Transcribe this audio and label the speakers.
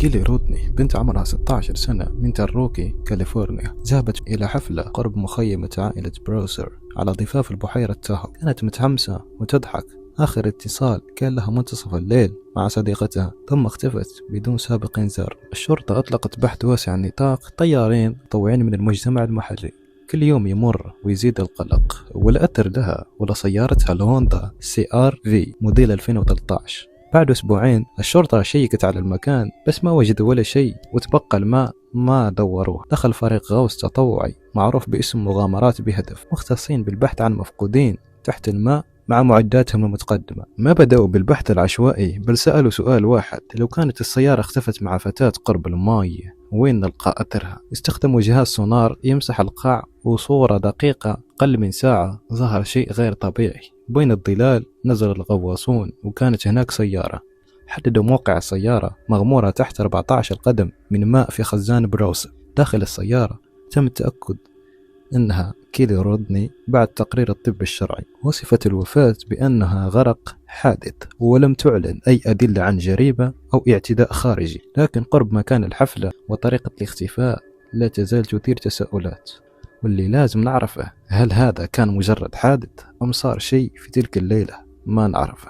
Speaker 1: كيلي رودني بنت عمرها 16 سنة من تروكي كاليفورنيا ذهبت إلى حفلة قرب مخيمة عائلة براوسر على ضفاف البحيرة تاهو. كانت متحمسة وتضحك. آخر اتصال كان لها منتصف الليل مع صديقتها، ثم اختفت بدون سابق إنذار. الشرطة أطلقت بحث واسع النطاق، طيارين متطوعين من المجتمع المحلي. كل يوم يمر ويزيد القلق، ولا أثر لها ولا سيارتها الهوندا CR-V موديل 2013. بعد أسبوعين الشرطة شيكت على المكان بس ما وجدوا ولا شيء، وتبقى الماء ما دوروه. دخل فريق غوص تطوعي معروف باسم مغامرات بهدف، مختصين بالبحث عن مفقودين تحت الماء مع معداتهم المتقدمة. ما بدأوا بالبحث العشوائي، بل سألوا سؤال واحد: لو كانت السيارة اختفت مع فتاة قرب الماء، وين نلقى أثرها؟ استخدموا جهاز سونار يمسح القاع، وصورة دقيقة أقل من ساعة ظهر شيء غير طبيعي بين الظلال. نزل الغواصون وكانت هناك سيارة. حددوا موقع السيارة مغمورة تحت 14 قدم من ماء في خزان براوسر. داخل السيارة تم التأكد أنها كيلي رودني بعد تقرير الطب الشرعي. وصفت الوفاة بأنها غرق حادث، ولم تعلن أي أدلة عن جريمة أو اعتداء خارجي. لكن قرب مكان الحفلة وطريقة الاختفاء لا تزال تثير تساؤلات، واللي لازم نعرفه: هل هذا كان مجرد حادث أم صار شيء في تلك الليلة ما نعرفه؟